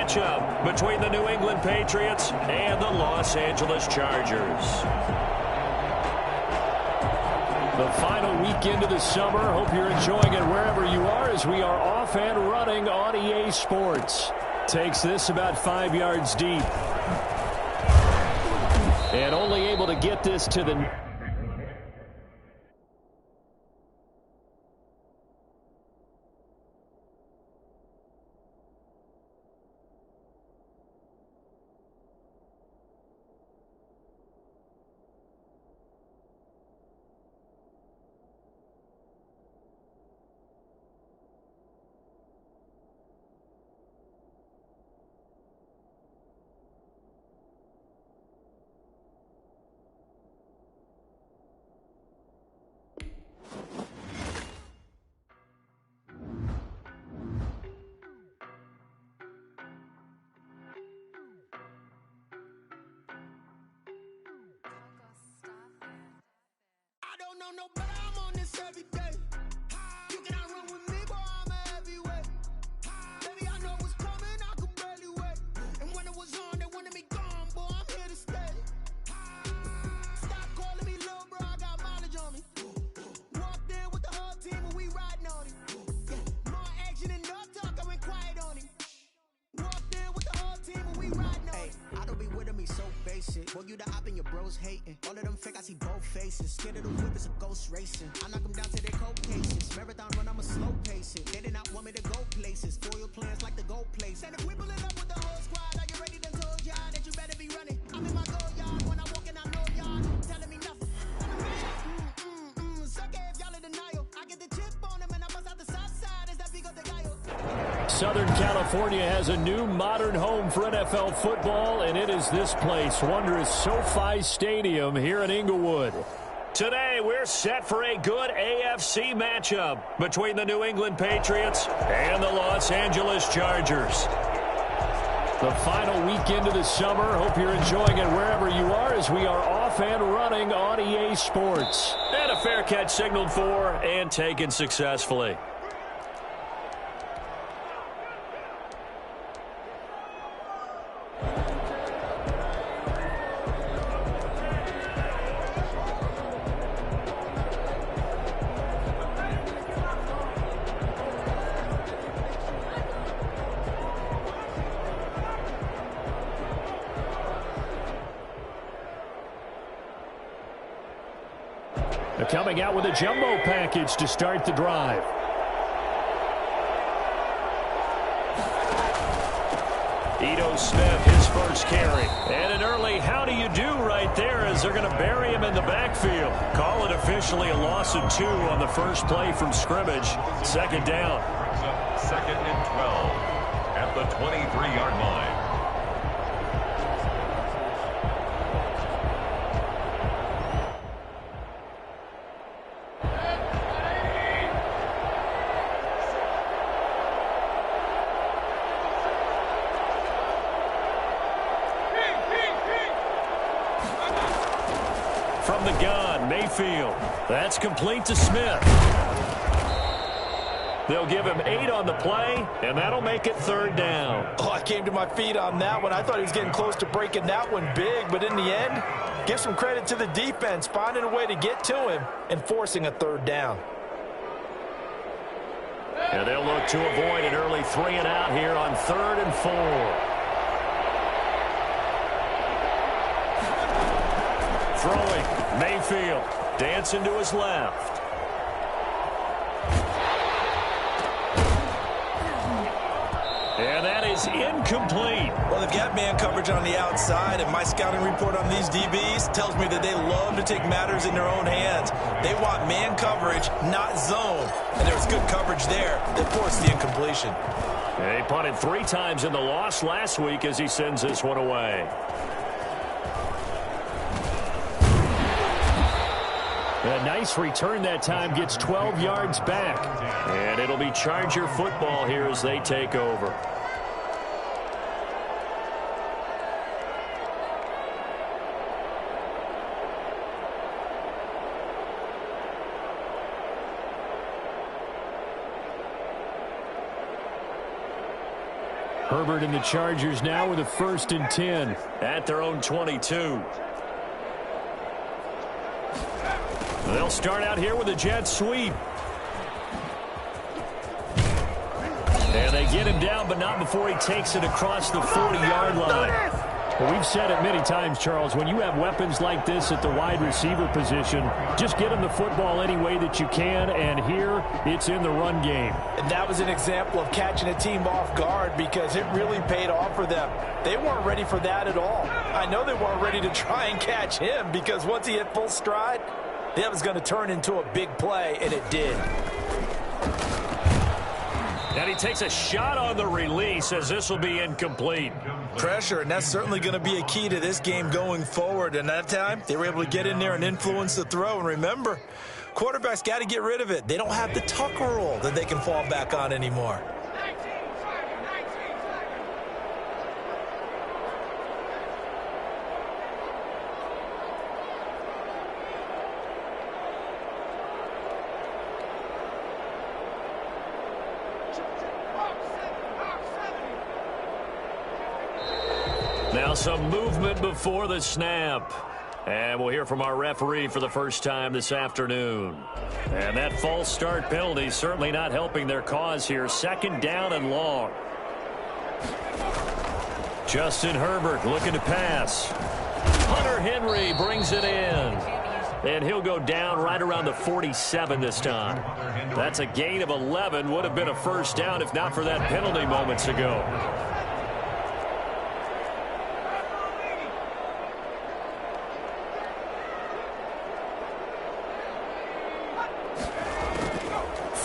matchup between the New England Patriots and the Los Angeles Chargers. The final weekend of the summer. Hope you're enjoying it wherever you are as we are off and running on EA Sports. Takes this about 5 yards deep. And only able to get this to the... No, but I'm on this every day. You cannot run with me, boy, I'm a heavyweight. Baby, I know what's coming, I could barely wait. And when it was on, they wanted me gone, boy, I'm here to stay. Stop calling me little bro, I got mileage on me. Walked in with the whole team and we riding on him. Yeah, more action and no talk, I went quiet on him. Walked in with the whole team and we riding on him. I don't be with me so basic. Boy, you the op and your bros hating. All of them fake, I see both faces. Scared of the whip, it's a ghost racing. I knock them down to their cold cases. Marathon run, I'ma slow pace it. They did not want me to go places. Foil plans like the go place. And if we pulling up with the whole squad, are you ready? Done told y'all that you better be running. I'm in my go yard. When I walk in, I know y'all telling me nothing. Suck it if y'all in denial. I get the chip on them and I bust out the south side. Is that Vigo de Gallo? Southern California has a new modern home for NFL football, and it is this place, wondrous SoFi Stadium here in Inglewood. Today, we're set for a good AFC matchup between the New England Patriots and the Los Angeles Chargers. The final weekend of the summer. Hope you're enjoying it wherever you are as we are off and running on EA Sports. And a fair catch signaled for and taken successfully. They're coming out with a jumbo package to start the drive. Ito Smith, his first carry. And an early how do you do right there as they're going to bury him in the backfield. Call it officially a loss of 2 on the first play from scrimmage. Second down. Second and 12 at the 23-yard line. From the gun, Mayfield. That's complete to Smith. They'll give him 8 on the play, and that'll make it third down. Oh, I came to my feet on that one. I thought he was getting close to breaking that one big, but in the end, give some credit to the defense, finding a way to get to him and forcing a third down. And they'll look to avoid an early 3 and out here on 3rd and 4. Throwing, Mayfield, dancing to his left. And that is incomplete. Well, they've got man coverage on the outside, and my scouting report on these DBs tells me that they love to take matters in their own hands. They want man coverage, not zone. And there was good coverage there that forced the incompletion. And he punted 3 times in the loss last week as he sends this one away. A nice return that time, gets 12 yards back. And it'll be Charger football here as they take over. Herbert and the Chargers now with a 1st and 10 at their own 22. They'll start out here with a jet sweep. And they get him down, but not before he takes it across the 40-yard line. Well, we've said it many times, Charles, when you have weapons like this at the wide receiver position, just get them the football any way that you can, and here it's in the run game. And that was an example of catching a team off guard because it really paid off for them. They weren't ready for that at all. I know they weren't ready to try and catch him because once he hit full stride, that was going to turn into a big play, and it did. And he takes a shot on the release as this will be incomplete. Pressure, and that's certainly going to be a key to this game going forward. And that time, they were able to get in there and influence the throw. And remember, quarterbacks got to get rid of it. They don't have the Tucker rule that they can fall back on anymore. Now some movement before the snap. And we'll hear from our referee for the first time this afternoon. And that false start penalty certainly not helping their cause here. 2nd down and long. Justin Herbert looking to pass. Hunter Henry brings it in. And he'll go down right around the 47 this time. That's a gain of 11. Would have been a 1st down if not for that penalty moments ago.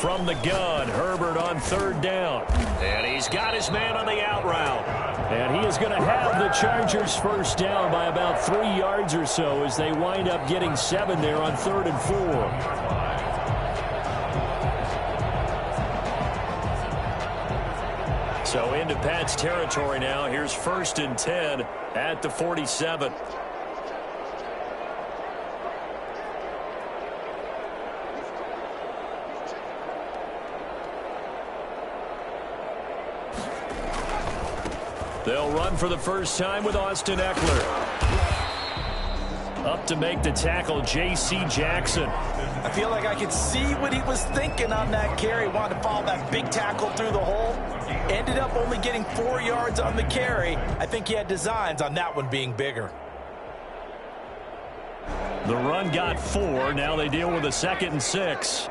From the gun, Herbert on 3rd down. And he's got his man on the out route. And he is going to have the Chargers 1st down by about 3 yards or so as they wind up getting 7 there on 3rd and 4. So into Pat's territory now. Here's 1st and 10 at the 47. They'll run for the first time with Austin Eckler. Up to make the tackle, J.C. Jackson. I feel like I could see what he was thinking on that carry. Wanted to follow that big tackle through the hole. Ended up only getting 4 yards on the carry. I think he had designs on that one being bigger. The run got 4. Now they deal with a 2nd and 6.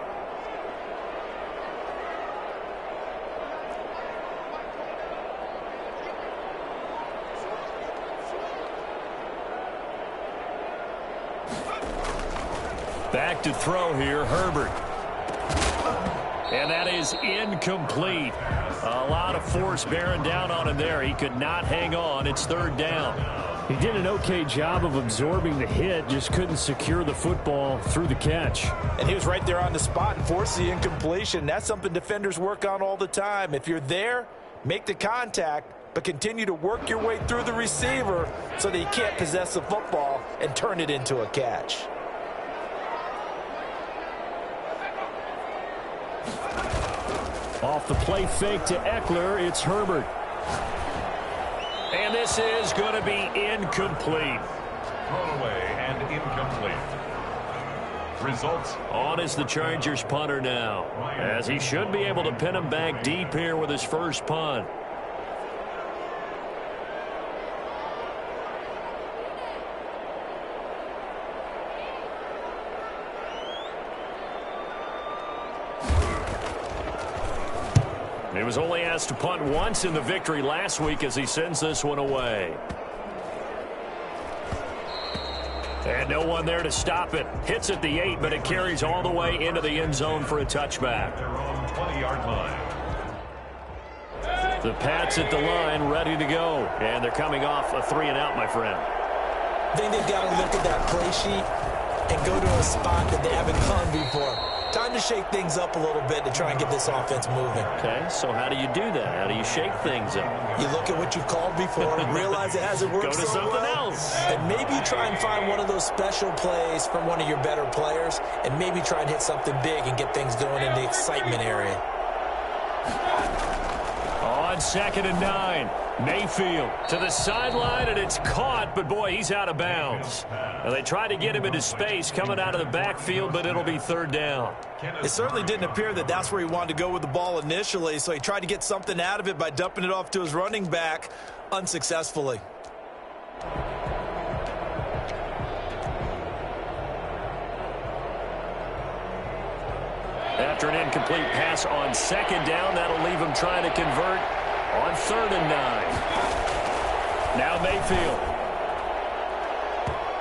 Back to throw here, Herbert. And that is incomplete. A lot of force bearing down on him there. He could not hang on. It's 3rd down. He did an okay job of absorbing the hit, just couldn't secure the football through the catch. And he was right there on the spot and forced the incompletion. That's something defenders work on all the time. If you're there, make the contact, but continue to work your way through the receiver so that he can't possess the football and turn it into a catch. Off the play fake to Eckler, it's Herbert. And this is going to be incomplete. Thrown away and incomplete. Results. On is the Chargers punter now, as he should be able to pin him back deep here with his first punt. He was only asked to punt once in the victory last week as he sends this one away. And no one there to stop it. Hits at the 8, but it carries all the way into the end zone for a touchback. Their own 20-yard line. The Pats at the line, ready to go. And they're coming off a 3-and-out, my friend. I think they've got to look at that play sheet and go to a spot that they haven't gone before. Time to shake things up a little bit to try and get this offense moving. Okay, so how do you do that? How do you shake things up? You look at what you called before and realize it hasn't worked Go to so something well. else. And maybe try and find one of those special plays from one of your better players and maybe try and hit something big and get things going in the excitement area. On on 2nd and 9. Mayfield to the sideline, and it's caught, but boy, he's out of bounds. Now, they tried to get him into space coming out of the backfield, but it'll be 3rd down. It certainly didn't appear that that's where he wanted to go with the ball initially, so he tried to get something out of it by dumping it off to his running back unsuccessfully. After an incomplete pass on 2nd down, that'll leave him trying to convert on 3rd and 9. Now Mayfield.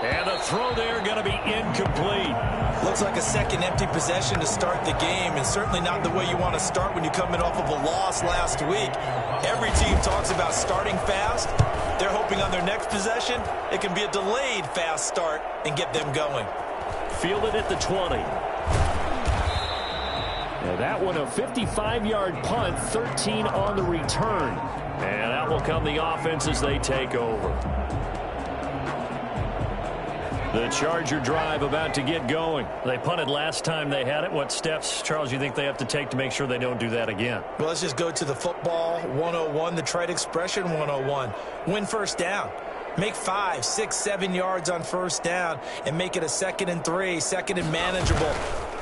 And the throw there going to be incomplete. Looks like a second empty possession to start the game, and certainly not the way you want to start when you're coming off of a loss last week. Every team talks about starting fast. They're hoping on their next possession it can be a delayed fast start and get them going. Fielded at the 20. Now that one a 55-yard punt, 13 on the return. And out will come the offense as they take over. The Charger drive about to get going. They punted last time they had it. What steps, Charles, you think they have to take to make sure they don't do that again? Well, let's just go to the football 101, the trade expression 101. Win first down. Make 5, 6, 7 yards on first down and make it a 2nd and 3, 2nd and manageable.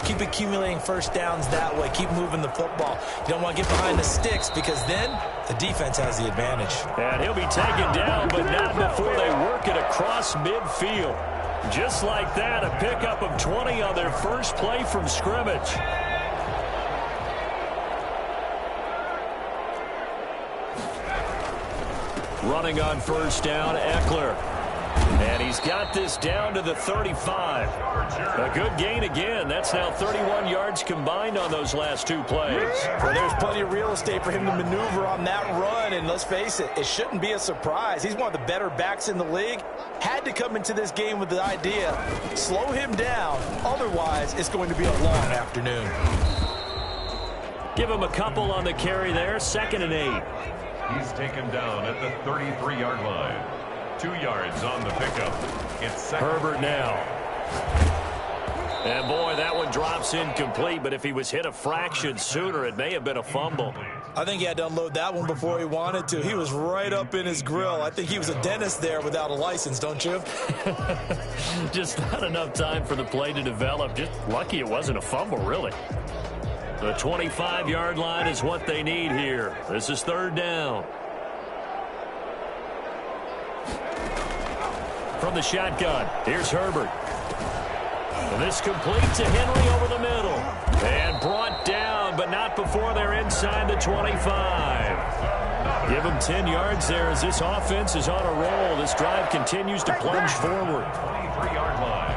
Keep accumulating first downs that way. Keep moving the football. You don't want to get behind the sticks because then the defense has the advantage. And he'll be taken down, but not before they work it across midfield. Just like that, a pickup of 20 on their first play from scrimmage. Running on first down, Eckler. And he's got this down to the 35. A good gain again. That's now 31 yards combined on those last 2 plays. Well, there's plenty of real estate for him to maneuver on that run. And let's face it, it shouldn't be a surprise. He's one of the better backs in the league. Had to come into this game with the idea, slow him down. Otherwise, it's going to be a long afternoon. Give him a couple on the carry there. 2nd and 8. He's taken down at the 33-yard line. 2 yards on the pickup. It's Herbert now. And boy, that one drops incomplete, but if he was hit a fraction sooner, it may have been a fumble. I think he had to unload that one before he wanted to. He was right up in his grill. I think he was a dentist there without a license, don't you? Just not enough time for the play to develop. Just lucky it wasn't a fumble, really. The 25-yard line is what they need here. This is 3rd down. From the shotgun, here's Herbert. And this complete to Henry over the middle. And brought down, but not before they're inside the 25. Give them 10 yards there as this offense is on a roll. This drive continues to plunge forward. 23-yard line.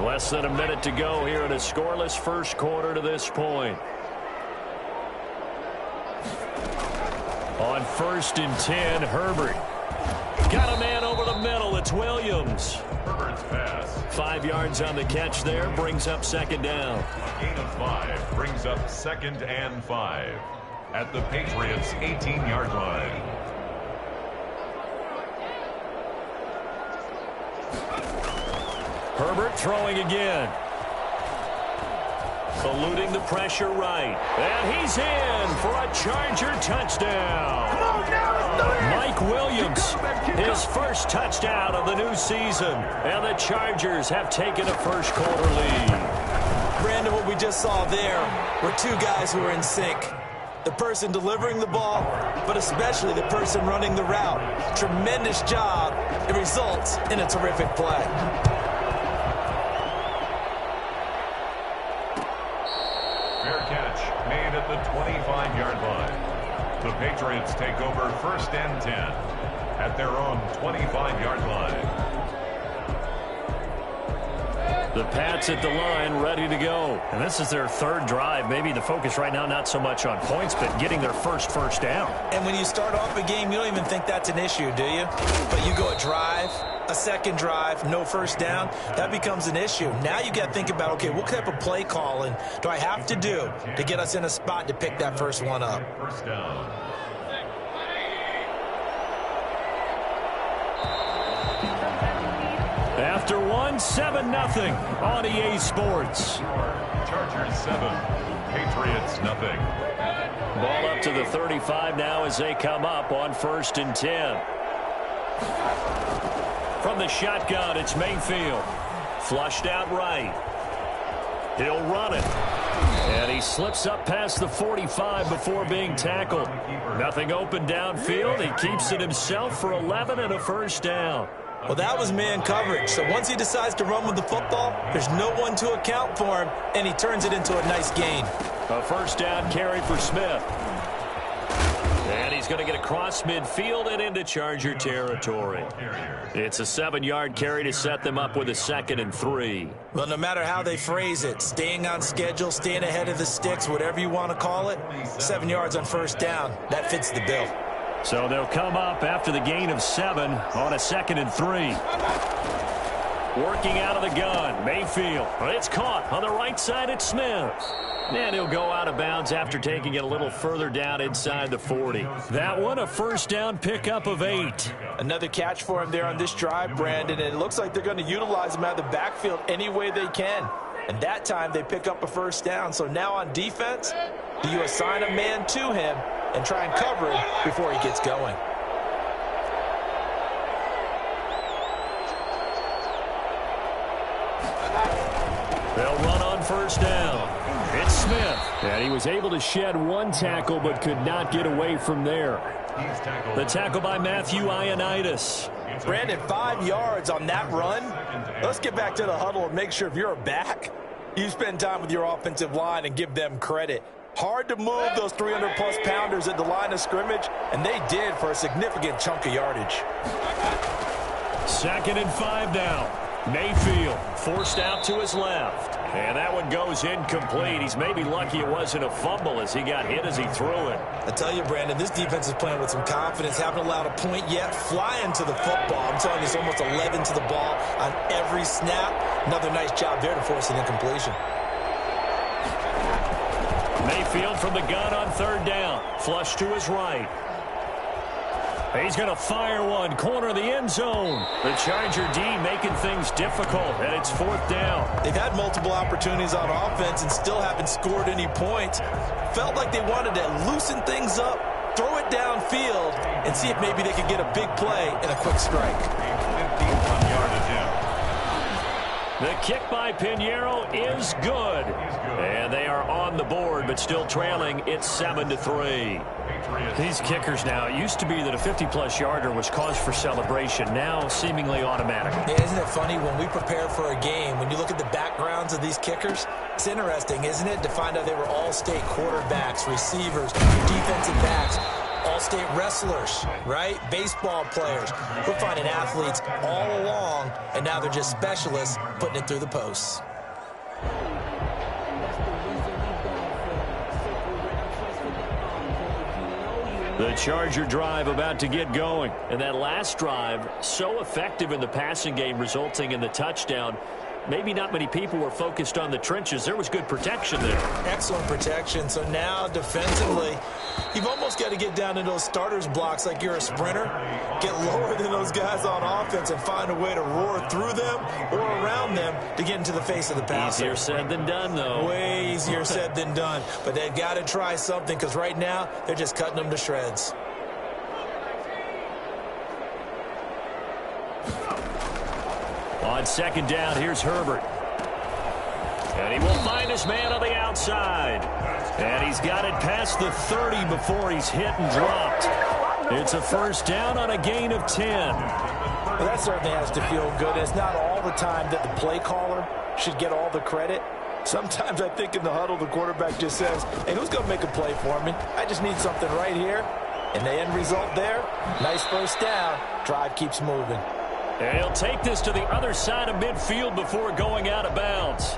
Less than a minute to go here in a scoreless first quarter to this point. On 1st and 10, Herbert. Got a man over the middle. It's Williams. Herbert's pass. 5 yards on the catch there. Brings up 2nd down. A gain of 5 brings up 2nd and 5 at the Patriots' 18-yard line. Herbert throwing again. Eluding the pressure right. And he's in for a Charger touchdown. Come on now, let's do it. Mike Williams, his first touchdown of the new season. And the Chargers have taken a first quarter lead. Brandon, what we just saw there were 2 guys who were in sync. The person delivering the ball, but especially the person running the route. Tremendous job. It results in a terrific play. At the 25-yard line. The Patriots take over 1st and 10 at their own 25-yard line. The Pats at the line, ready to go. And this is their 3rd drive. Maybe the focus right now not so much on points, but getting their first down. And when you start off a game, you don't even think that's an issue, do you? But you go a drive, a 2nd drive, no first down, that becomes an issue. Now you got to think about, okay, what type of play calling do I have to do to get us in a spot to pick that first one up? First down. After one, 7-0 on EA Sports. Chargers 7, Patriots nothing. Ball up to the 35 now as they come up on 1st and 10. From the shotgun, it's Mayfield. Flushed out right. He'll run it. And he slips up past the 45 before being tackled. Nothing open downfield. He keeps it himself for 11 and a first down. Well, that was man coverage. So once he decides to run with the football, there's no one to account for him, and he turns it into a nice gain. A first down carry for Smith. And he's going to get across midfield and into Charger territory. It's a 7-yard carry to set them up with a 2nd and 3. Well, no matter how they phrase it, staying on schedule, staying ahead of the sticks, whatever you want to call it, 7 yards on first down, that fits the bill. So they'll come up after the gain of 7 on a 2nd and 3. Working out of the gun, Mayfield. It's caught on the right side at Smith. And he'll go out of bounds after taking it a little further down inside the 40. That one, a first down pickup of 8. Another catch for him there on this drive, Brandon, and it looks like they're going to utilize him out of the backfield any way they can. And that time they pick up a first down. So now on defense, do you assign a man to him and try and cover him before he gets going? They'll run on first down. It's Smith. And he was able to shed one tackle but could not get away from there. The tackle by Matthew Ioannidis. Brandon, 5 yards on that run. Let's get back to the huddle and make sure if you're a back, you spend time with your offensive line and give them credit. Hard to move those 300-plus pounders at the line of scrimmage, and they did for a significant chunk of yardage. 2nd and 5 now. Mayfield forced out to his left. And that one goes incomplete. He's maybe lucky it wasn't a fumble as he got hit as he threw it. I tell you, Brandon, this defense is playing with some confidence. Haven't allowed a point yet. Flying to the football. I'm telling you, it's almost 11 to the ball on every snap. Another nice job there to force an incompletion. Mayfield from the gun on 3rd down. Flush to his right. He's going to fire one. Corner of the end zone. The Charger D making things difficult, and it's 4th down. They've had multiple opportunities on offense and still haven't scored any points. Felt like they wanted to loosen things up, throw it downfield, and see if maybe they could get a big play and a quick strike. 51-yard attempt. The kick by Pinheiro is good. And they are on the board, but still trailing. It's 7-3. These kickers now, it used to be that a 50-plus yarder was cause for celebration. Now, seemingly automatic. Yeah, isn't it funny when we prepare for a game, when you look at the backgrounds of these kickers, it's interesting, isn't it, to find out they were all-state quarterbacks, receivers, defensive backs, all-state wrestlers, right? Baseball players. We're finding athletes all along, and now they're just specialists putting it through the posts. The Charger drive about to get going. And that last drive, so effective in the passing game, resulting in the touchdown. Maybe not many people were focused on the trenches. There was good protection there. Excellent protection. So now defensively, you've almost got to get down into those starters blocks like you're a sprinter. Get lower than those guys on offense and find a way to roar through them or around them to get into the face of the passer. Easier said than done, though. Way easier said than done. But they've got to try something because right now they're just cutting them to shreds. On 2nd down, here's Herbert. And he will find his man on the outside. And he's got it past the 30 before he's hit and dropped. It's a first down on a gain of 10. Well, that certainly has to feel good. It's not all the time that the play caller should get all the credit. Sometimes I think in the huddle the quarterback just says, hey, who's going to make a play for me? I just need something right here. And the end result there, nice first down. Drive keeps moving. And he'll take this to the other side of midfield before going out of bounds.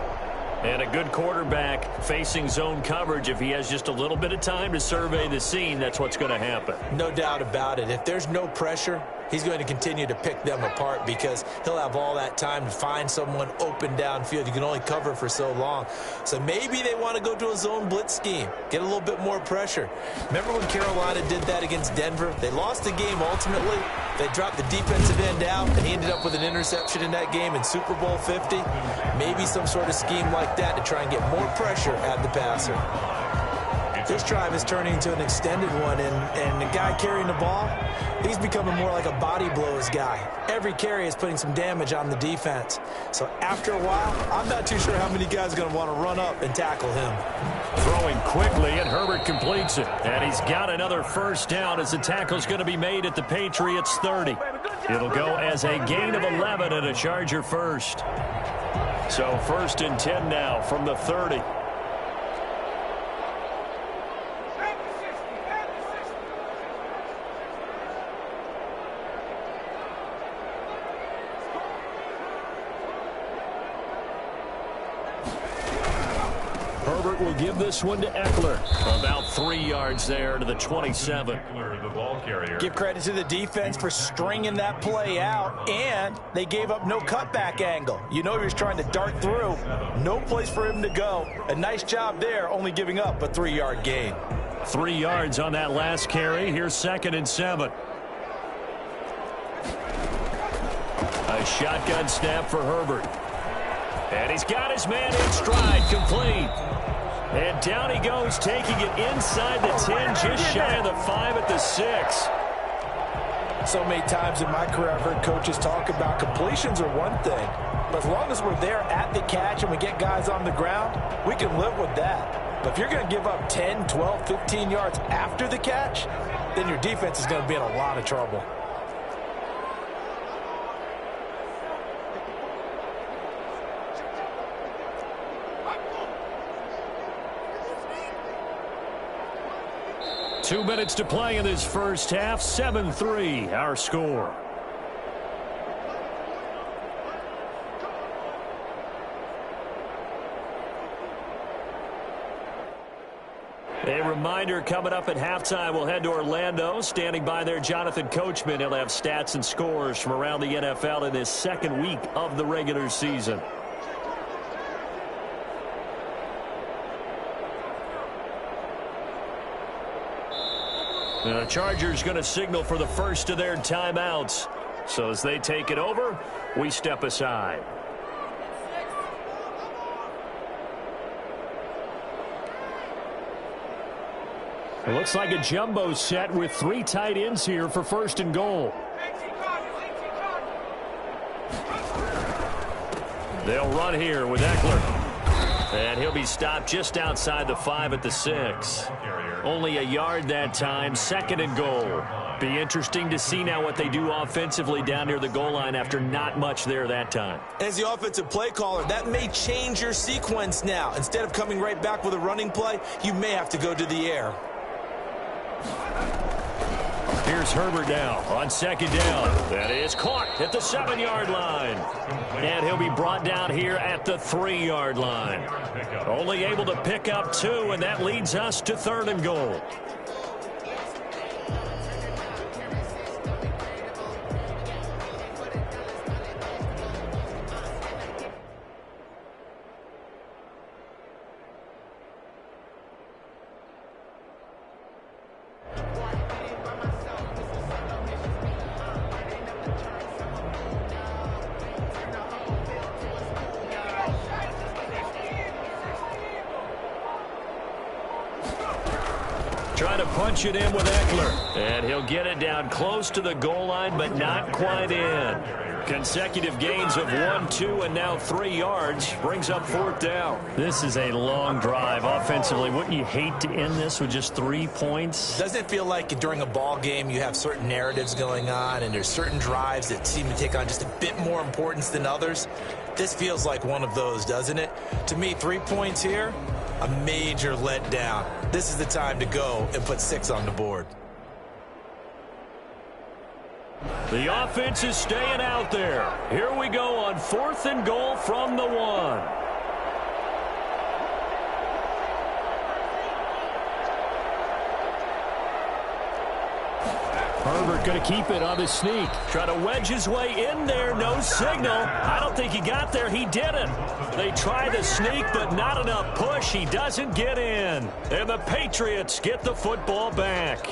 And a good quarterback facing zone coverage. If he has just a little bit of time to survey the scene, that's what's going to happen. No doubt about it. If there's no pressure, he's going to continue to pick them apart because he'll have all that time to find someone open downfield. You can only cover for so long. So maybe they want to go to a zone blitz scheme, get a little bit more pressure. Remember when Carolina did that against Denver? They lost the game ultimately. They dropped the defensive end out, and he ended up with an interception in that game in Super Bowl 50. Maybe some sort of scheme like that to try and get more pressure at the passer. This drive is turning into an extended one, and the guy carrying the ball, he's becoming more like a body blows guy. Every carry is putting some damage on the defense. So after a while, I'm not too sure how many guys are going to want to run up and tackle him. Throwing quickly, and Herbert completes it. And he's got another first down as the tackle's going to be made at the Patriots 30. It'll go as a gain of 11 and a Charger first. So 1st and 10 now from the 30. Herbert will give this one to Eckler. About 3 yards there to the 27. The ball carrier. Give credit to the defense for stringing that play out, and they gave up no cutback angle. You know he was trying to dart through. No place for him to go. A nice job there, only giving up a 3-yard gain. 3 yards on that last carry. Here's 2nd and 7. A shotgun snap for Herbert. And he's got his man in stride, complete. And down he goes, taking it inside the 10, just shy of the 5 at the 6. So many times in my career I've heard coaches talk about completions are one thing, but as long as we're there at the catch and we get guys on the ground, we can live with that. But if you're going to give up 10, 12, 15 yards after the catch, then your defense is going to be in a lot of trouble. Two minutes to play in this first half. 7-3, our score. A reminder, coming up at halftime, we'll head to Orlando. Standing by there, Jonathan Coachman. He'll have stats and scores from around the NFL in this second week of the regular season. The Chargers going to signal for the first of their timeouts. So as they take it over, we step aside. It looks like a jumbo set with 3 tight ends here for 1st and goal. They'll run here with Eckler. And he'll be stopped just outside the 5 at the 6. Only a yard that time, 2nd and goal. Be interesting to see now what they do offensively down near the goal line after not much there that time. As the offensive play caller, that may change your sequence now. Instead of coming right back with a running play, you may have to go to the air. Here's Herbert now on 2nd down. That is caught at the 7-yard line. And he'll be brought down here at the 3-yard line. Only able to pick up 2, and that leads us to 3rd and goal. Trying to punch it in with Eckler. And he'll get it down close to the goal line, but not quite in. Consecutive gains of 1, 2, and now 3 yards. Brings up 4th down. This is a long drive offensively. Wouldn't you hate to end this with just 3 points? Doesn't it feel like during a ball game you have certain narratives going on and there's certain drives that seem to take on just a bit more importance than others? This feels like one of those, doesn't it? To me, 3 points here, a major letdown. This is the time to go and put 6 on the board. The offense is staying out there. Here we go on 4th and goal from the 1. Herbert going to keep it on the sneak. Try to wedge his way in there. No signal. I don't think he got there. He didn't. They try the sneak, but not enough push. He doesn't get in. And the Patriots get the football back.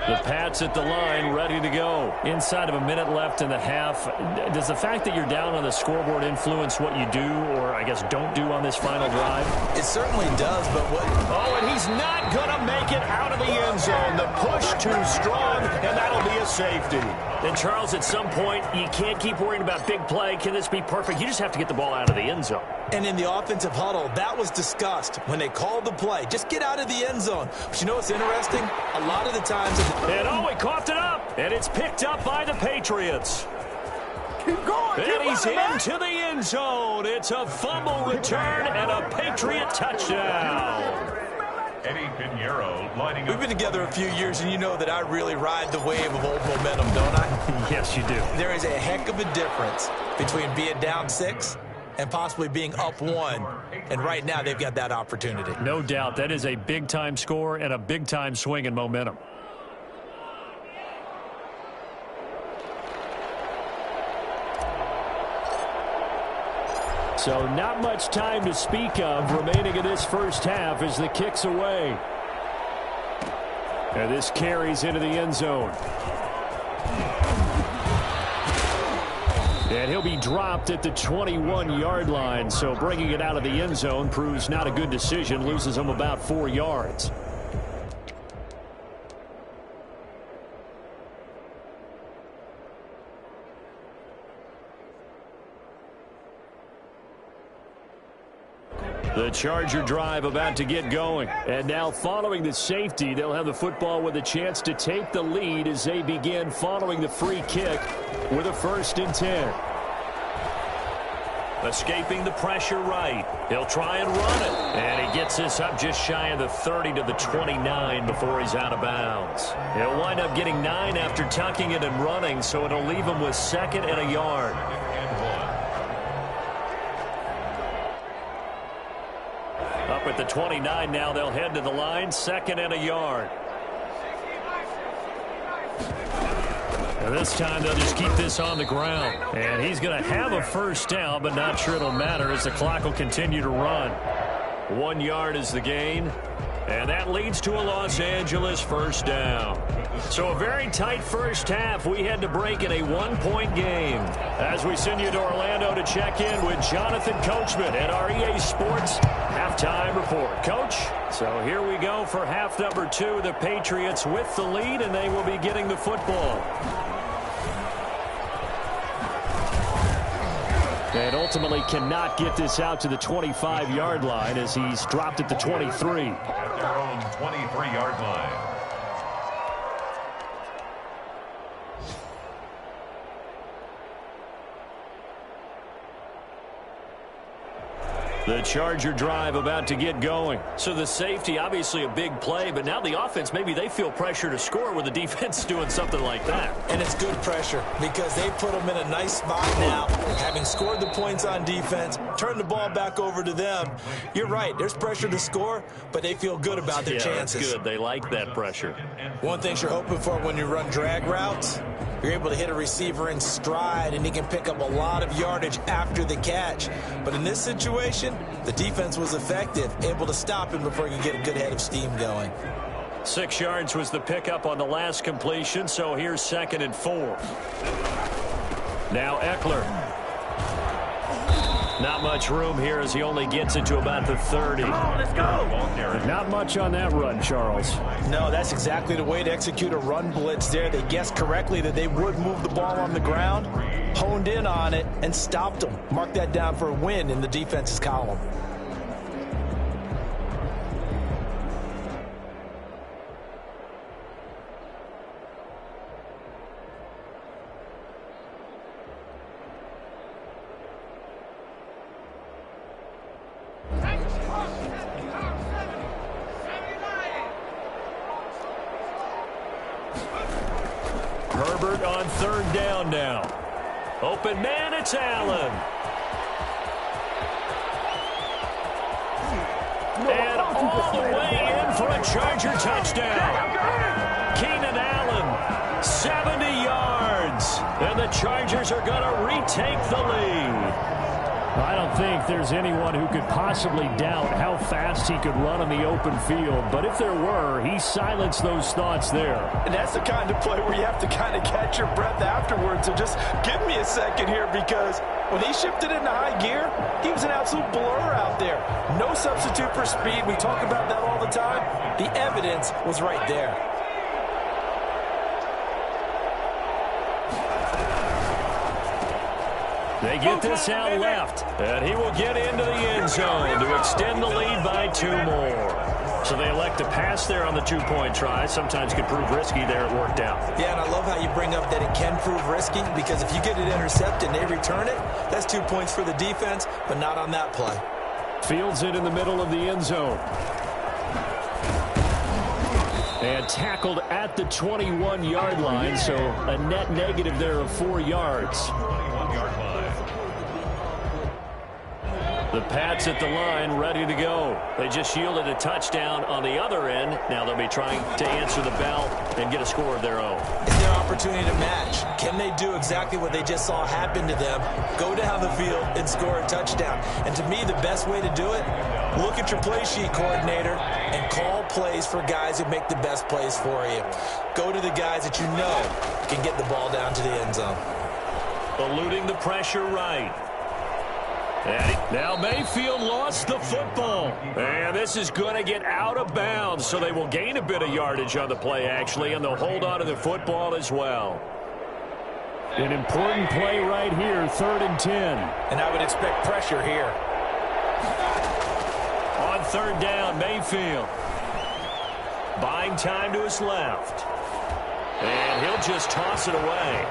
The Pats at the line, ready to go. Inside of a minute left in the half. Does the fact that you're down on the scoreboard influence what you do, or I guess don't do on this final drive? It certainly does, but what... Oh, and he's not going to make it out of the end zone. The push too strong, and that'll be a safety. And, Charles, at some point, you can't keep worrying about big play. Can this be perfect? You just have to get the ball out of the end zone. And in the offensive huddle, that was discussed when they called the play. Just get out of the end zone. But you know what's interesting? A lot of the times... And, oh, he coughed it up, and it's picked up by the Patriots. Keep going. And he's into the end zone. It's a fumble return and a Patriot touchdown. Eddie Pinheiro lining up. We've been together a few years, and you know that I really ride the wave of old momentum, don't I? Yes, you do. There is a heck of a difference between being down 6 and possibly being up 1. And right now, they've got that opportunity. No doubt. That is a big-time score and a big-time swing in momentum. So not much time to speak of remaining in this first half as the kick's away. And this carries into the end zone. And he'll be dropped at the 21-yard line. So bringing it out of the end zone proves not a good decision. Loses him about 4 yards. The Charger drive about to get going. And now following the safety, they'll have the football with a chance to take the lead as they begin following the free kick with a 1st and 10. Escaping the pressure right. He'll try and run it. And he gets this up just shy of the 30 to the 29 before he's out of bounds. He'll wind up getting 9 after tucking it and running, so it'll leave him with 2nd and a yard. Up at the 29 now, they'll head to the line, 2nd and a yard. And this time they'll just keep this on the ground. And he's going to have a 1st down, but not sure it'll matter as the clock will continue to run. 1 yard is the gain. And that leads to a Los Angeles 1st down. So a very tight first half. We had to break in a 1-point game. As we send you to Orlando to check in with Jonathan Coachman at our EA Sports Halftime Report. Coach, so here we go for half number 2. The Patriots with the lead, and they will be getting the football. And ultimately cannot get this out to the 25-yard line as he's dropped at the 23. At their own 23-yard line. The Charger drive about to get going. So the safety, obviously a big play, but now the offense, maybe they feel pressure to score with the defense doing something like that. And it's good pressure because they put them in a nice spot now, having scored the points on defense, turn the ball back over to them. You're right, there's pressure to score, but they feel good about their chances. That's good. They like that pressure. One thing you're hoping for when you run drag routes, you're able to hit a receiver in stride, and he can pick up a lot of yardage after the catch. But in this situation, the defense was effective, able to stop him before he could get a good head of steam going. 6 yards was the pickup on the last completion, so here's 2nd and 4. Now Eckler. Not much room here as he only gets it to about the 30. Come on, let's go. Not much on that run, Charles. No, that's exactly the way to execute a run blitz there. They guessed correctly that they would move the ball on the ground, honed in on it, and stopped them. Mark that down for a win in the defense's column. Herbert on 3rd down now. Open man, it's Allen. way in for a Charger touchdown. Keenan Allen, 70 yards. And the Chargers are going to retake the lead. I don't think there's anyone who could possibly doubt how fast he could run on the open field. But if there were, he silenced those thoughts there. And that's the kind of play where you have to kind of catch your breath afterwards. So just give me a second here, because when he shifted into high gear, he was an absolute blur out there. No substitute for speed. We talk about that all the time. The evidence was right there. They get this out left, and he will get into the end zone to extend the lead by 2 more. So they elect to pass there on the 2-point try. Sometimes could prove risky there. It worked out. Yeah, and I love how you bring up that it can prove risky, because if you get it intercepted and they return it, that's 2 points for the defense, but not on that play. Fields it in the middle of the end zone. And tackled at the 21-yard line, so a net negative there of 4 yards. 21-yard line. The Pats at the line, ready to go. They just yielded a touchdown on the other end. Now they'll be trying to answer the bell and get a score of their own. It's their opportunity to match. Can they do exactly what they just saw happen to them? Go down the field and score a touchdown. And to me, the best way to do it, look at your play sheet, coordinator, and call plays for guys who make the best plays for you. Go to the guys that you know can get the ball down to the end zone. Eluding the pressure right. And now Mayfield lost the football. And this is going to get out of bounds, so they will gain a bit of yardage on the play, actually, and they'll hold on to the football as well. An important play right here, 3rd and 10. And I would expect pressure here. On 3rd down, Mayfield. Buying time to his left. And he'll just toss it away.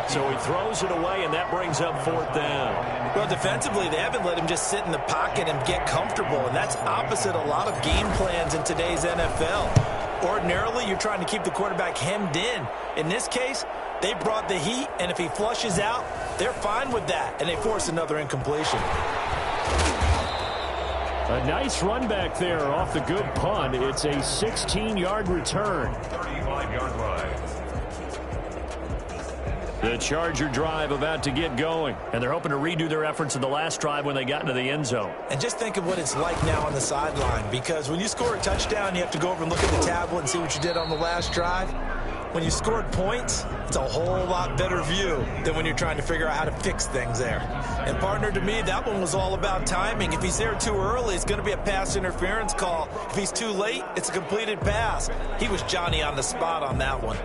So he throws it away, and that brings up 4th down. Well, defensively, they haven't let him just sit in the pocket and get comfortable, and that's opposite a lot of game plans in today's NFL. Ordinarily, you're trying to keep the quarterback hemmed in. In this case, they brought the heat, and if he flushes out, they're fine with that, and they force another incompletion. A nice run back there off the good punt. It's a 16-yard return. 35-yard line. The Charger drive about to get going, and they're hoping to redo their efforts in the last drive when they got into the end zone. And just think of what it's like now on the sideline, because when you score a touchdown, you have to go over and look at the tablet and see what you did on the last drive. When you scored points, it's a whole lot better view than when you're trying to figure out how to fix things there. And, partner, to me, that one was all about timing. If he's there too early, it's going to be a pass interference call. If he's too late, it's a completed pass. He was Johnny on the spot on that one.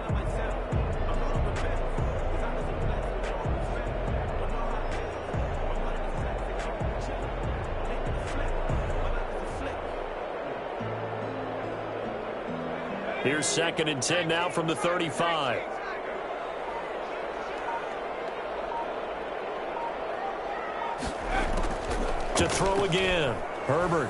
Here's 2nd and 10 now from the 35. To throw again. Herbert.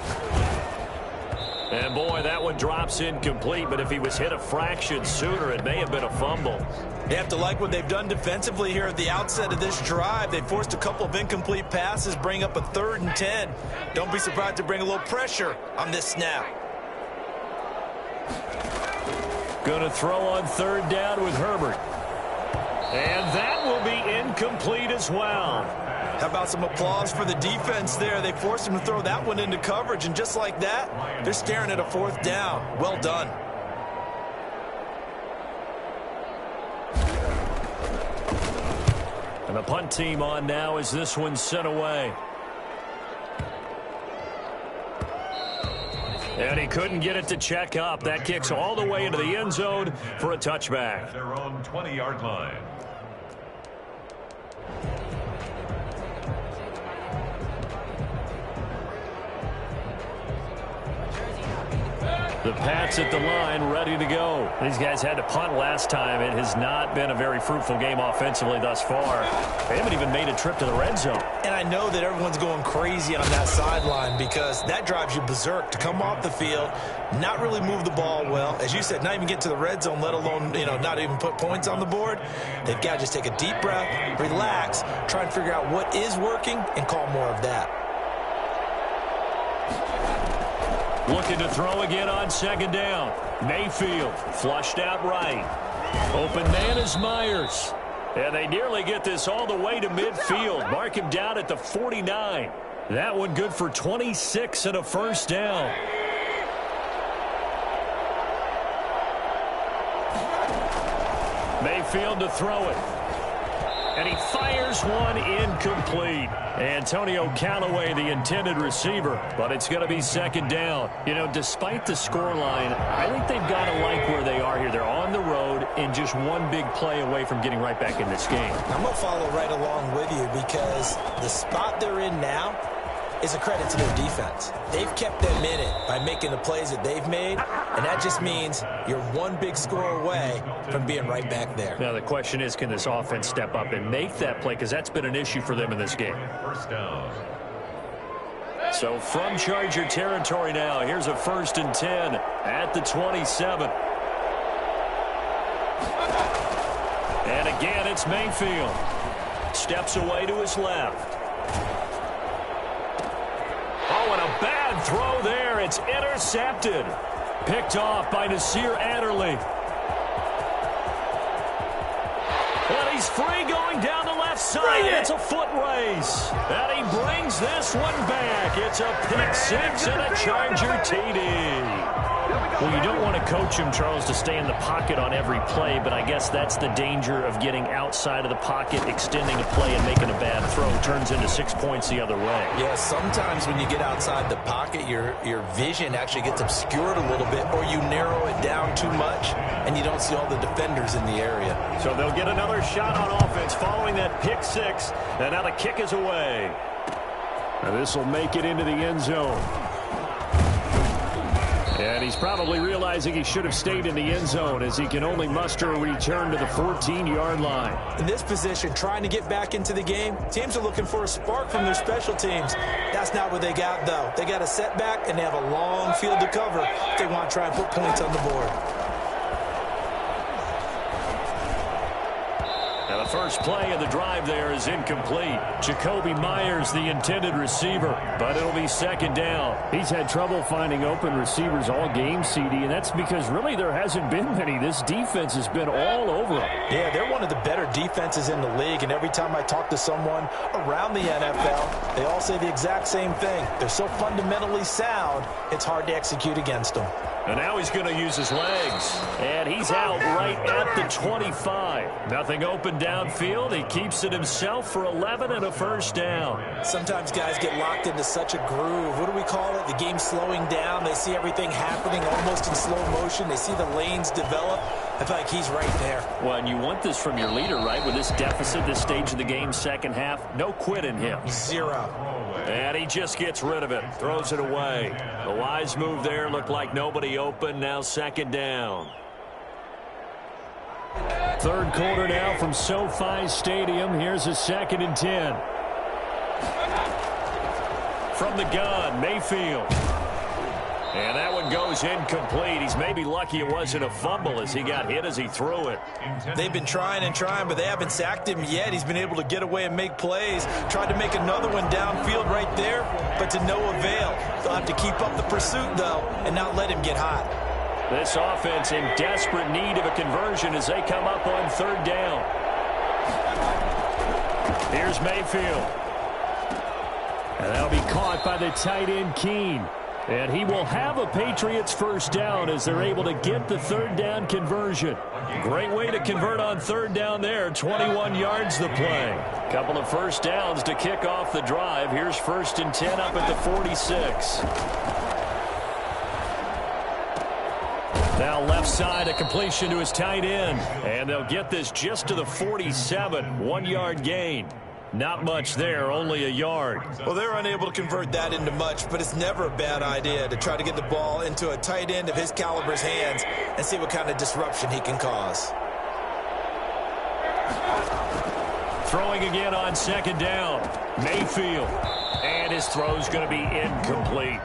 And, boy, that one drops incomplete, but if he was hit a fraction sooner, it may have been a fumble. They have to like what they've done defensively here at the outset of this drive. They forced a couple of incomplete passes, bring up a 3rd and 10. Don't be surprised to bring a little pressure on this snap. Going to throw on 3rd down with Herbert. And that will be incomplete as well. How about some applause for the defense there? They forced him to throw that one into coverage, and just like that, they're staring at a 4th down. Well done. And the punt team on now as this one's sent away. And he couldn't get it to check up. That kicks all the way into the end zone for a touchback. Their own 20-yard line. The Pats at the line, ready to go. These guys had to punt last time. It has not been a very fruitful game offensively thus far. They haven't even made a trip to the red zone. And I know that everyone's going crazy on that sideline, because that drives you berserk to come off the field, not really move the ball well. As you said, not even get to the red zone, let alone, not even put points on the board. They've got to just take a deep breath, relax, try and figure out what is working, and call more of that. Looking to throw again on second down. Mayfield flushed out right. Open man is Myers. And they nearly get this all the way to midfield. Mark him down at the 49. That one good for 26 and a first down. Mayfield to throw it. And he fires one incomplete. Antonio Callaway, the intended receiver, but it's going to be second down. You know, despite the scoreline, I think they've got to like where they are here. They're on the road and just one big play away from getting right back in this game. I'm going to follow right along with you because the spot they're in now is a credit to their defense. They've kept them in it by making the plays that they've made, and that just means you're one big score away from being right back there. Now the question is, can this offense step up and make that play, because that's been an issue for them in this game. First down. So from Charger territory now, here's a 1st and 10 at the 27. And again, it's Mayfield. Steps away to his left. Oh, and a bad throw there. It's intercepted. Picked off by Nasir Adderley. And he's free going down the left side. It's a foot race. And he brings this one back. It's a pick six and a Charger TD. Well, you don't want to coach him, Charles, to stay in the pocket on every play, but I guess that's the danger of getting outside of the pocket, extending a play, and making a bad throw. Turns into 6 points the other way. Yeah, sometimes when you get outside the pocket, your vision actually gets obscured a little bit, or you narrow it down too much, and you don't see all the defenders in the area. So they'll get another shot on offense following that pick six, and now the kick is away. Now this will make it into the end zone. And he's probably realizing he should have stayed in the end zone as he can only muster a return to the 14-yard line. In this position, trying to get back into the game, teams are looking for a spark from their special teams. That's not what they got, though. They got a setback, and they have a long field to cover if they want to try and put points on the board. Now the first play of the drive there is incomplete. Jacoby Myers, the intended receiver, but it'll be second down. He's had trouble finding open receivers all game, CD, and that's because really there hasn't been many. This defense has been all over them. Yeah, they're one of the better defenses in the league, and every time I talk to someone around the NFL, they all say the exact same thing. They're so fundamentally sound, it's hard to execute against them. And now he's going to use his legs. And he's out right at the 25. Nothing open downfield. He keeps it himself for 11 and a first down. Sometimes guys get locked into such a groove. What do we call it? The game slowing down. They see everything happening almost in slow motion. They see the lanes develop. I feel like he's right there. Well, and you want this from your leader, right? With this deficit, this stage of the game, second half, no quit in him. Zero. And he just gets rid of it, throws it away. A wise move there, looked like nobody open, now second down. Third quarter now from SoFi Stadium. Here's a 2nd and 10. From the gun, Mayfield. And that one goes incomplete. He's maybe lucky it wasn't a fumble as he got hit as he threw it. They've been trying and trying, but they haven't sacked him yet. He's been able to get away and make plays. Tried to make another one downfield right there, but to no avail. They'll have to keep up the pursuit, though, and not let him get hot. This offense in desperate need of a conversion as they come up on third down. Here's Mayfield. And that'll be caught by the tight end, Keene. And he will have a Patriots first down as they're able to get the third down conversion. Great way to convert on third down there. 21 yards the play. Couple of first downs to kick off the drive. Here's 1st and 10 up at the 46. Now left side, a completion to his tight end. And they'll get this just to the 47. 1 yard gain. Not much there, only a yard. Well, they're unable to convert that into much, but it's never a bad idea to try to get the ball into a tight end of his caliber's hands and see what kind of disruption he can cause. Throwing again on second down. Mayfield. And his throw's going to be incomplete.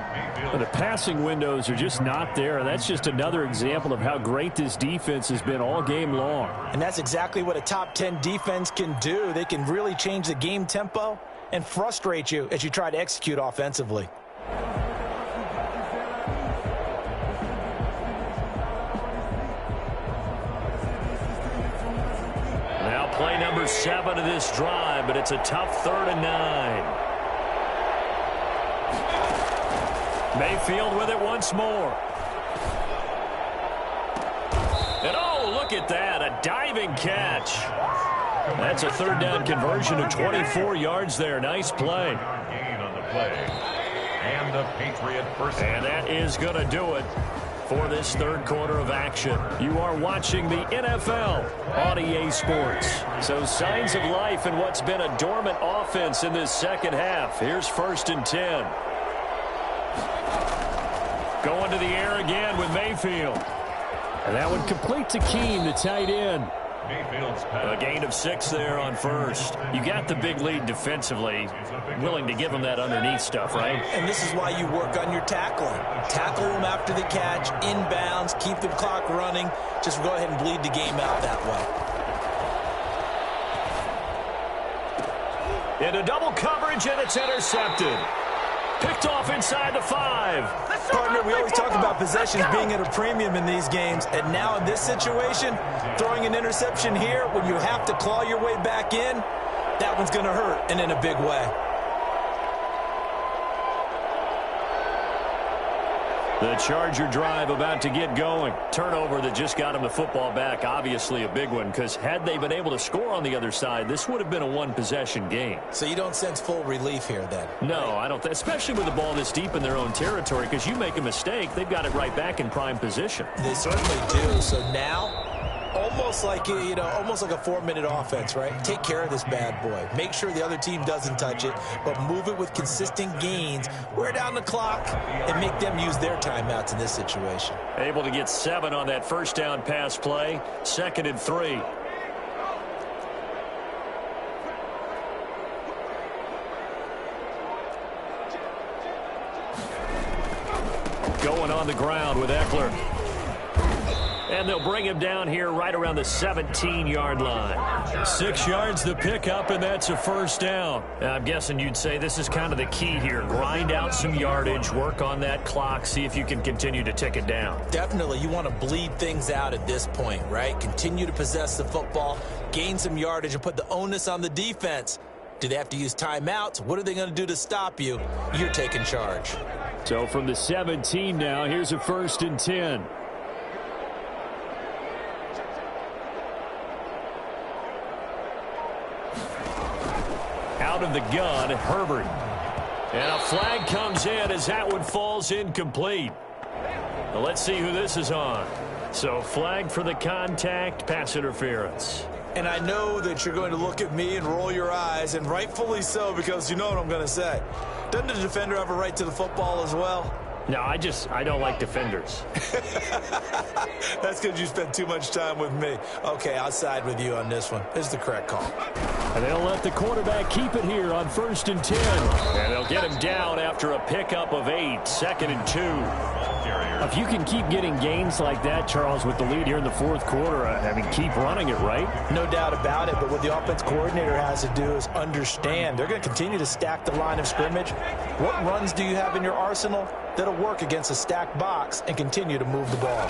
But the passing windows are just not there. And that's just another example of how great this defense has been all game long. And that's exactly what a top 10 defense can do. They can really change the game tempo and frustrate you as you try to execute offensively. for 7 of this drive, but it's a tough 3rd and 9. Mayfield with it once more. And oh, look at that, a diving catch. That's a 3rd down conversion of 24 yards there. Nice play. Gain on the play. And the Patriot first. And that is going to do it for this 3rd quarter of action. You are watching the NFL on EA Sports. So signs of life in what's been a dormant offense in this second half. Here's 1st and 10. Going to the air again with Mayfield. And that one complete to Keene, the tight end. A gain of 6 there on 1st. You got the big lead defensively. Willing to give them that underneath stuff, right? And this is why you work on your tackling. Tackle them after the catch, inbounds, keep the clock running. Just go ahead and bleed the game out that way. Into double coverage, and it's intercepted. Picked off inside the 5. Partner, we always talk about possessions being at a premium in these games, and now in this situation, throwing an interception here when you have to claw your way back in, that one's going to hurt, and in a big way. The Charger drive about to get going. Turnover that just got him the football back. Obviously a big one, because had they been able to score on the other side, this would have been a one-possession game. So you don't sense full relief here then? No, I don't. Especially with the ball this deep in their own territory, because you make a mistake, they've got it right back in prime position. They certainly do. So now, almost like a 4-minute offense, right? Take care of this bad boy. Make sure the other team doesn't touch it, but move it with consistent gains. Wear down the clock and make them use their timeouts in this situation. Able to get 7 on that 1st down pass play. 2nd and 3. Going on the ground with Eckler. And they'll bring him down here right around the 17-yard line. 6 yards the pickup, and that's a 1st down. I'm guessing you'd say this is kind of the key here. Grind out some yardage, work on that clock, see if you can continue to tick it down. Definitely. You want to bleed things out at this point, right? Continue to possess the football, gain some yardage, and put the onus on the defense. Do they have to use timeouts? What are they going to do to stop you? You're taking charge. So from the 17 now, here's a 1st and 10. Out of the gun, Herbert. And a flag comes in as that one falls incomplete. Well, let's see who this is on. So flag for the contact, pass interference. And I know that you're going to look at me and roll your eyes, and rightfully so, because you know what I'm going to say. Doesn't the defender have a right to the football as well? No, I don't like defenders. That's because you spent too much time with me. Okay, I'll side with you on this one. This is the correct call. And they'll let the quarterback keep it here on 1st and 10. And they'll get him down after a pickup of 8, 2nd and 2. If you can keep getting gains like that, Charles, with the lead here in the 4th quarter, I mean, keep running it, right? No doubt about it, but what the offense coordinator has to do is understand. They're going to continue to stack the line of scrimmage. What runs do you have in your arsenal that'll work against a stacked box and continue to move the ball?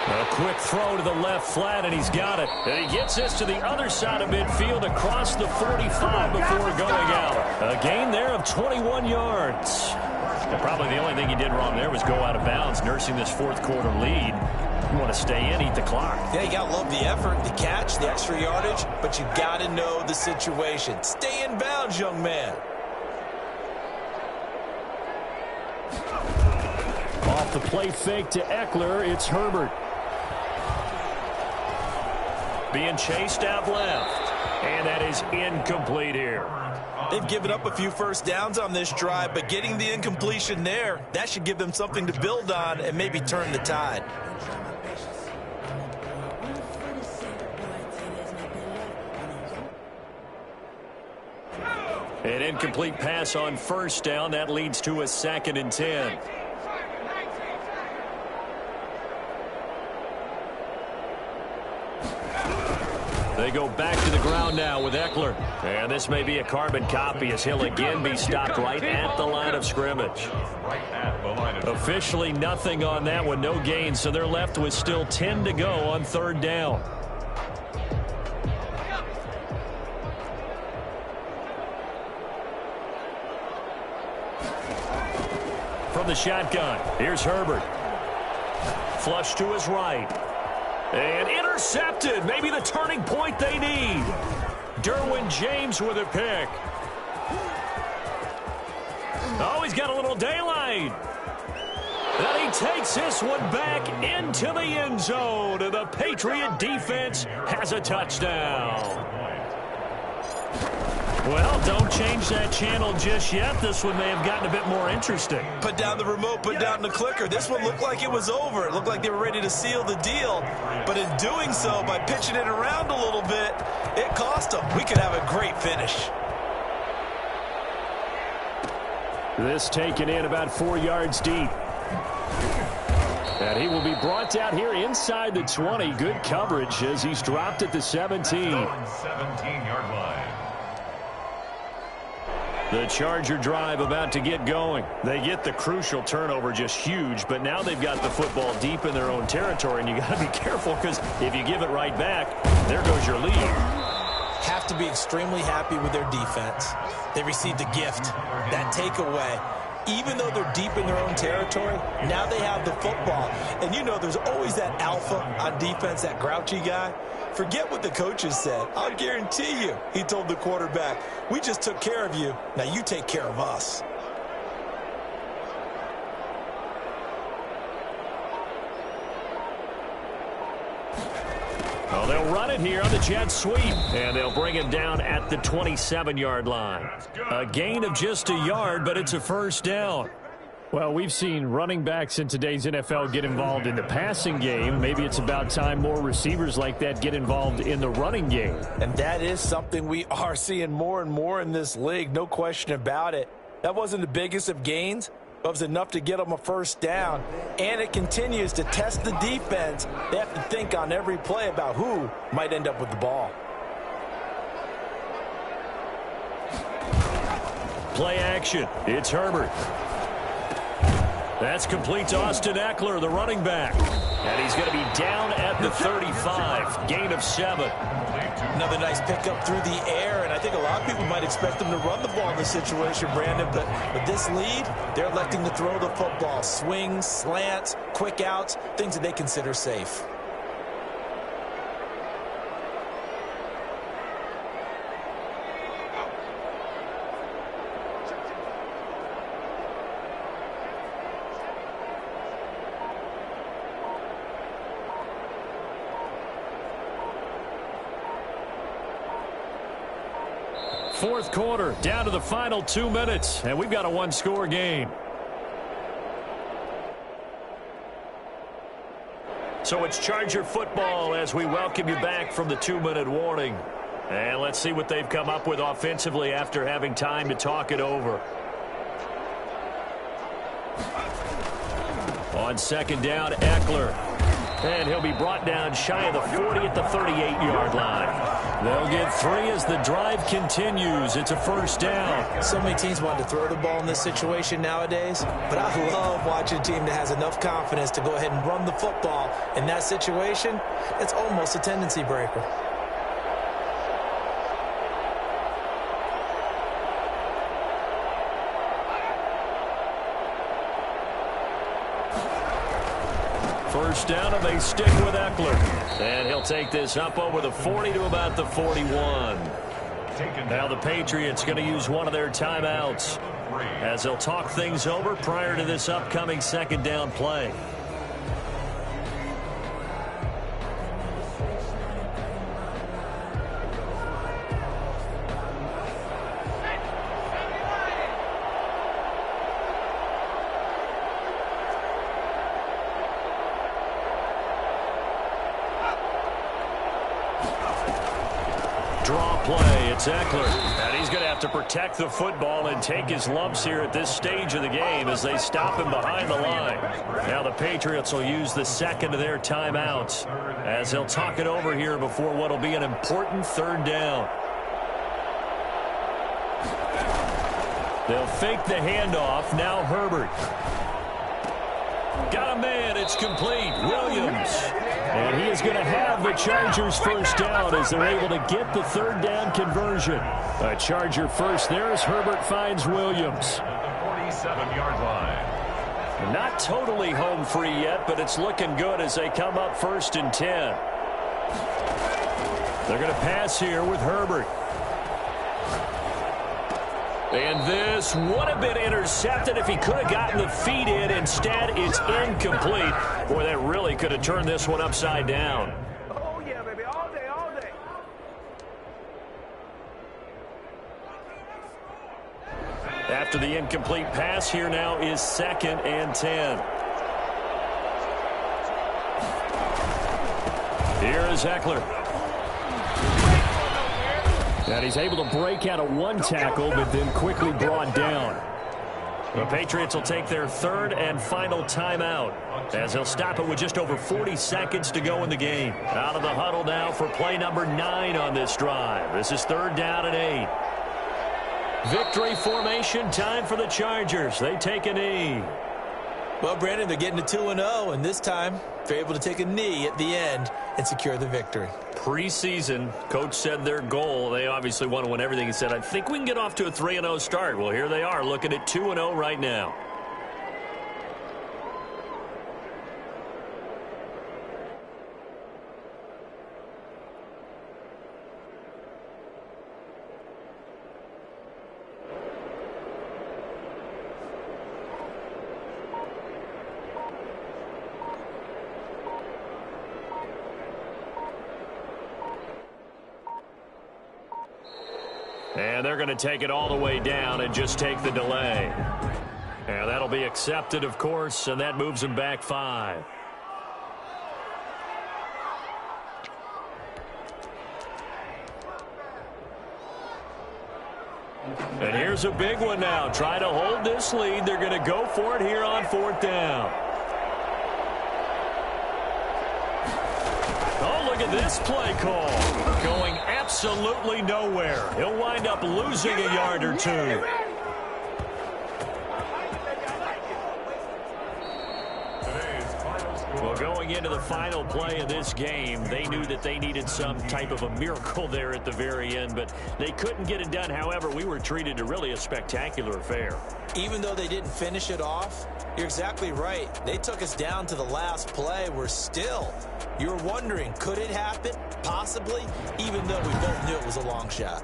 A quick throw to the left flat, and he's got it. And he gets this to the other side of midfield across the 45 before going out. A gain there of 21 yards. And probably the only thing he did wrong there was go out of bounds, nursing this 4th quarter lead. You want to stay in, eat the clock. Yeah, you got to love the effort, the catch, the extra yardage, but you got to know the situation. Stay in bounds, young man. Off the play fake to Eckler, it's Herbert. Being chased out left. And that is incomplete here. They've given up a few 1st downs on this drive, but getting the incompletion there, that should give them something to build on and maybe turn the tide. An incomplete pass on 1st down. That leads to a 2nd and 10. They go back to the ground now with Eckler. And this may be a carbon copy as he'll again be stopped right at the line of scrimmage. Officially nothing on that one, no gain, so they're left with still 10 to go on 3rd down. the shotgun. Here's Herbert. Flush to his right. And intercepted. Maybe the turning point they need. Derwin James with a pick. Oh, he's got a little daylight. And he takes this one back into the end zone. And the Patriot defense has a touchdown. Well, don't change that channel just yet. This one may have gotten a bit more interesting. Put down the remote, put down the clicker. This one looked like it was over. It looked like they were ready to seal the deal. But in doing so, by pitching it around a little bit, it cost them. We could have a great finish. This taken in about 4 yards deep. And he will be brought down here inside the 20. Good coverage as he's dropped at the 17. 17-yard line. The Charger drive about to get going. They get the crucial turnover, just huge, but now they've got the football deep in their own territory, and you got to be careful because if you give it right back, there goes your lead. Have to be extremely happy with their defense. They received a gift, that takeaway. Even though they're deep in their own territory, now they have the football. And you know there's always that alpha on defense, that grouchy guy. Forget what the coaches said. I'll guarantee you, he told the quarterback, we just took care of you. Now you take care of us. Well, they'll run it here on the jet sweep, and they'll bring him down at the 27-yard line. A gain of just a yard, but it's a first down. Well, we've seen running backs in today's NFL get involved in the passing game. Maybe it's about time more receivers like that get involved in the running game. And that is something we are seeing more and more in this league, no question about it. That wasn't the biggest of gains, but it was enough to get them a first down. And it continues to test the defense. They have to think on every play about who might end up with the ball. Play action. It's Herbert. That's complete to Austin Eckler, the running back. And he's going to be down at the 35. Gain of 7. Another nice pickup through the air, and I think a lot of people might expect them to run the ball in this situation, Brandon, but with this lead, they're electing to throw the football. Swings, slants, quick outs, things that they consider safe. Fourth quarter, down to the final 2 minutes, and we've got a one-score game. So it's Charger football as we welcome you back from the 2-minute warning. And let's see what they've come up with offensively after having time to talk it over. On second down, Eckler. And he'll be brought down shy of the 40 at the 38-yard line. They'll get 3 as the drive continues. It's a first down. So many teams want to throw the ball in this situation nowadays, but I love watching a team that has enough confidence to go ahead and run the football. In that situation, it's almost a tendency breaker. First down, and they stick with Eckler. And he'll take this up over the 40 to about the 41. Now the Patriots going to use one of their timeouts as they'll talk things over prior to this upcoming second down play. Draw play, it's Eckler. And he's going to have to protect the football and take his lumps here at this stage of the game as they stop him behind the line. Now the Patriots will use the second of their timeouts as they'll talk it over here before what will be an important third down. They'll fake the handoff. Now Herbert. Got a man. It's complete. Williams. And he is going to have the Chargers first down as they're able to get the third down conversion. A Charger first there as Herbert finds Williams. At the 47-yard line. Not totally home free yet, but it's looking good as they come up 1st and 10. They're going to pass here with Herbert. And this would have been intercepted if he could have gotten the feet in. Instead, it's incomplete. Boy, that really could have turned this one upside down. Oh, yeah, baby. All day, all day. After the incomplete pass, here now is 2nd and 10. Here is Eckler. And he's able to break out of one tackle, but then quickly brought down. The Patriots will take their 3rd and final timeout, as they'll stop it with just over 40 seconds to go in the game. Out of the huddle now for play number 9 on this drive. This is 3rd down and 8. Victory formation time for the Chargers. They take a knee. Well, Brandon, they're getting to 2-0, and this time they're able to take a knee at the end and secure the victory. Preseason, coach said their goal, they obviously want to win everything. He said, I think we can get off to a 3-0 start. Well, here they are looking at 2-0 right now. And they're going to take it all the way down and just take the delay. And that'll be accepted, of course, and that moves them back 5. And here's a big one now. Trying to hold this lead. They're going to go for it here on 4th down. Oh, look at this play call. Going absolutely nowhere. He'll wind up losing a yard or 2. Well, going into the final play of this game, they knew that they needed some type of a miracle there at the very end, but they couldn't get it done. However, we were treated to really a spectacular affair. Even though they didn't finish it off, you're exactly right. They took us down to the last play. You're wondering, could it happen? Possibly, even though we both knew it was a long shot.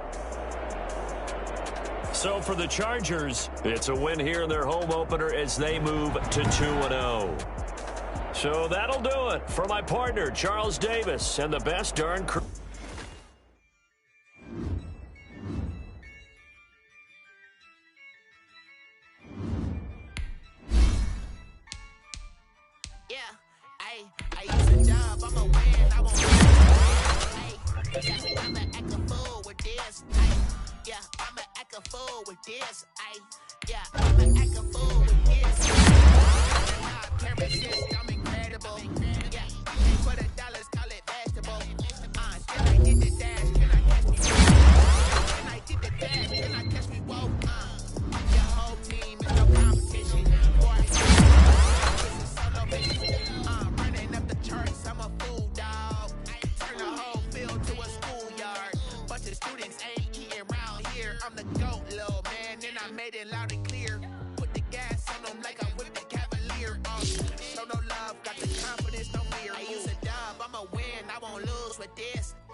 So for the Chargers, it's a win here in their home opener as they move to 2-0. So that'll do it for my partner, Charles Davis, and the best darn crew. Students ain't eating round here. I'm the GOAT, little man, and I made it loud and